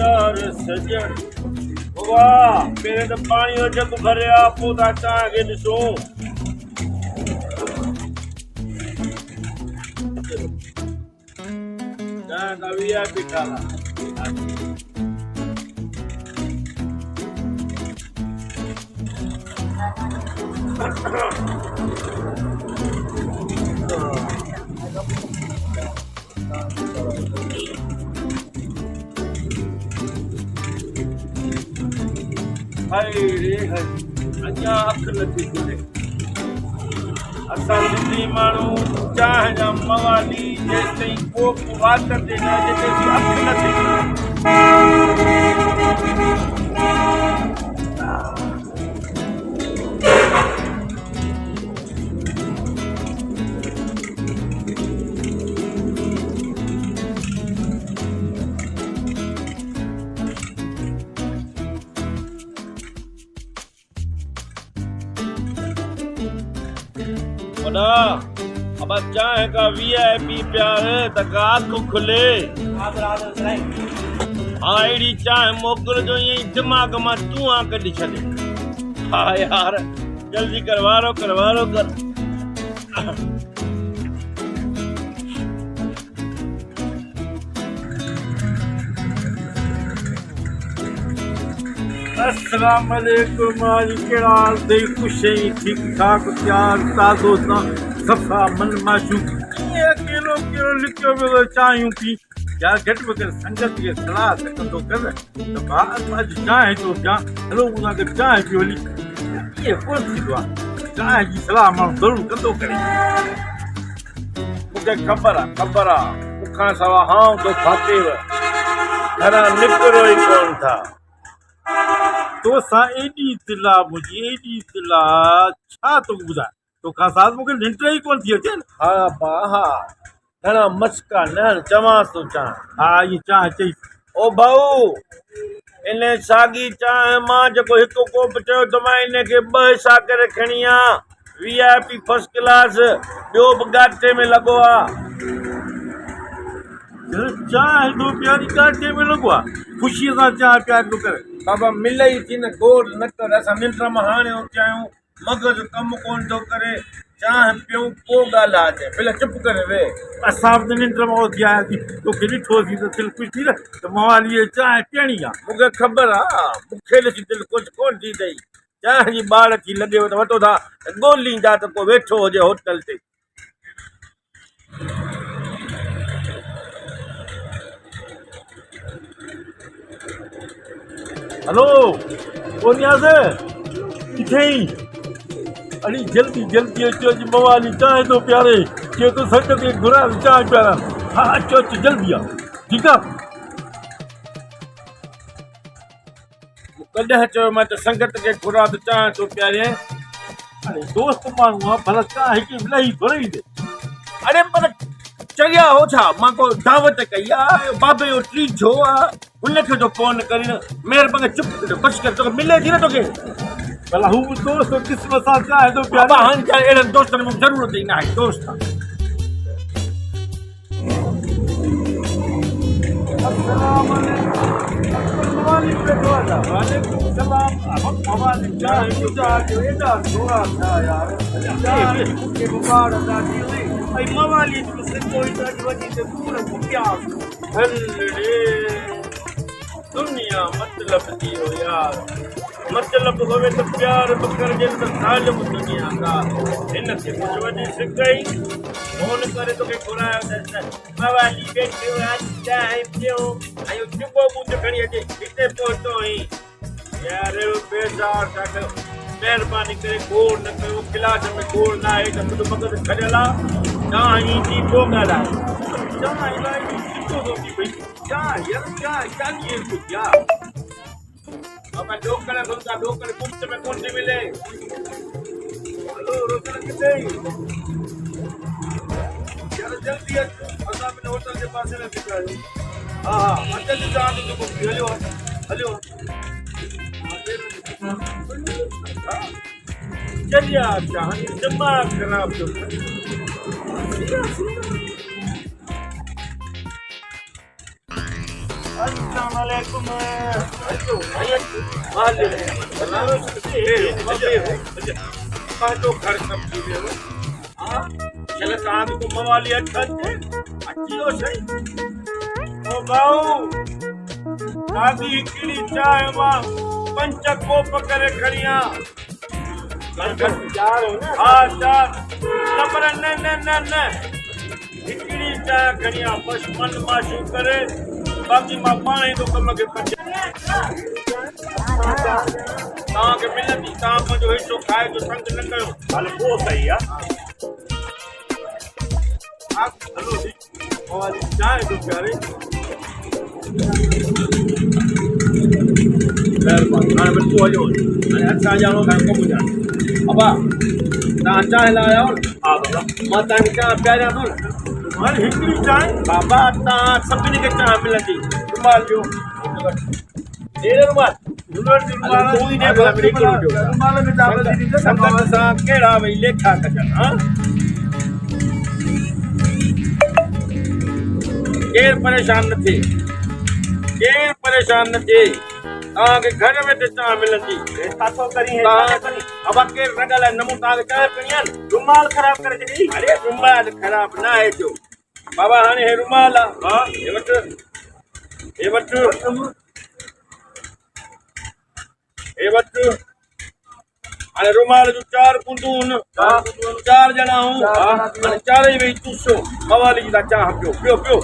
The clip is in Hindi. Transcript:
यार सजन वाह मेरे तो पानी हो जग भरिया पोता चाह के ॾिसो चाह का वीआईपी खाना हाय रे हाय अञा अख नथी खुले असां सिंधी माण्हू चाह जा मवाली जेसिताईं कोप वात ते न अचे तेसिताईं अख नथी खुले अब चाहे का वीआईपी प्यार तक आंख खुले हाँ अड़ी चाहे मोकल जो ये दिमाग में तू आ कढी छे हाँ यार जल्दी करवारो कर अस्सलाम वालेकुम केड़ा दे खुश ठीक ठाक प्यार ताज़ो सफ़ा मन माशूक ये अकेलो लिखियो वियो चायूं पी यार घट में कर संगत के सलाह कंदो कर तो बात आज चाहे तो क्या हेलो उना के चाहे पियो ली ये कोन थी दो चाहे की सलाह मां जरूर कंदो करे मुझे खबर आ मुखा सवा हां तो खाते घरा निकरो ही कौन था तो सा एडी इतला मुझे एडी इतला छा तो बुझा तो का साथ मुके निंट ही कोन थी अचे हां बा हां घणा मस्का न चवा तो चा हां ये चा चई ओ भाऊ इने सागी चा मां जको हिको कोप चयो तो मैं इने के ब हिस्सा करे खणिया वीआईपी फर्स्ट क्लास बियो गाटे में लगो आ चाह दो प्यारी गाटे में लगो आ खुशी से चाह प्यार तो करे बाबा मिलई थी न गोर न कर असां निंड में हाणे उथियायूं मगज कम कोन थो करे चाह पियूं पोइ ॻाल्हि अचे पहले चुप करे वे असां बि निंड में उथिया आहियासीं तोखे ॾिठो थी त दिलि ख़ुशि थी न त मवाली चाह पियणी आहे मूंखे ख़बर आहे मूंखे ॾिसी दिलि कुझु कोन थी अथई चाह जी ॿार थी लॻेव त वठो था ॻोल्हींदा त पोइ वेठो हुजे होटल ते हेलो ओनियाज़ किथे अड़ी जल्दी अचो जी मवाली चाहे तो प्यारे के तो संगत के घुरा चाहे प्यारा हाँ अचो जल्दी आ ठीक है कॾहिं चयो मां त संगत के घुरा तो चाहे तो प्यारे अरे दोस्त माण्हू आहे भला चाहे की मिलाई थोड़ी दे अरे पर चया हो छा मां को दावत कई आहे बाबे जो टी जो आहे उनखे जो फोन करी न महिरबानी चुप बच कर तो मिले थी न तोखे भला हू दोस्त किस्मत सां चाहे तो प्यारा हाणे छा अहिड़नि दोस्तनि में ज़रूरत ई न आहे दोस्त अस्सलाम वालेकुम सलाम हम मवाली चाहे जो एॾा थोड़ा था यार के बुखार दादी आई मवाली से कोई दादी वजी से पूरा प्यार हल्ले दुनिया मतलब दियो यार मतलब होवे तो प्यार बकर जे तो सालम दुनिया का इन से कुछ वजी से गई फोन करे तो के घुरायो त मवाली बैठो आज चाहे पियो आयो चुपो मुझे खणी अचे इते पहुंचो ही यार बेजार का मेहरबानी करे गोड़ न कयो गिलास में गोड़ ना है तो मुझे मगज खड़ेला ना ही जी पोगाला जा इलाही तो होती भाई क्या यार क्या ये क्या अब डोकर सुनता डोकर कुछ में कौन से मिले हेलो रोकड़ किथे जल्दी असां बिन होटल जे पासे में बीठा आहियूं हा हा अचनि जी चाह जो जेको हलियो हलियो चलिया चाह दिमाग ख़राब थो अस्सलाम वालेकुम पंहिंजो घर सम्झी वियो हा चल तव्हां बि घुम वाली अचनि अची वियो सही ओ भाऊ दादी हिकिड़ी चांहि मां 5 कोप करे खणी आ हा 4 न पर न हिकिड़ी चांहि खणी आ बसि मन माशू करे बाक़ी मां पाण ई थो कम खे तव्हांखे मिलंदी तव्हां मुंहिंजो हिसो खाए जो संग न कयो हल पोइ सही आहे हलो चांहि थो प्यारे महिरबानी हाणे बिल्कुलु हलियो हाणे असां ॼाणो खां कमु ॼाणो अबा तव्हां चांहि लाइ आया हा बाबा मां तव्हांखे चांहि पियारियां थो न हाणे हिकिड़ी चांहि बाबा तव्हां सभिनी खे चांहि मिलंदी रुमाल ॾियो रुमाल कहिड़ा भई लेखा कजनि हा केरु परेशान न थिए तव्हांखे घर में त चांहि मिलंदी अब केरु न ॻाल्हाए न मूं तव्हांखे चांहि पीणी आहे न रुमाल ख़राब करे छॾी अरे रुमाल ख़राब न आहे जो बाबा हाणे हे रुमाल आहे हा हे वठ हाणे रुमाल जूं 4 बूंदूं 4 ॼणा आहियूं हाणे 4 वेही चूसो मवाली जी था चांहि पियो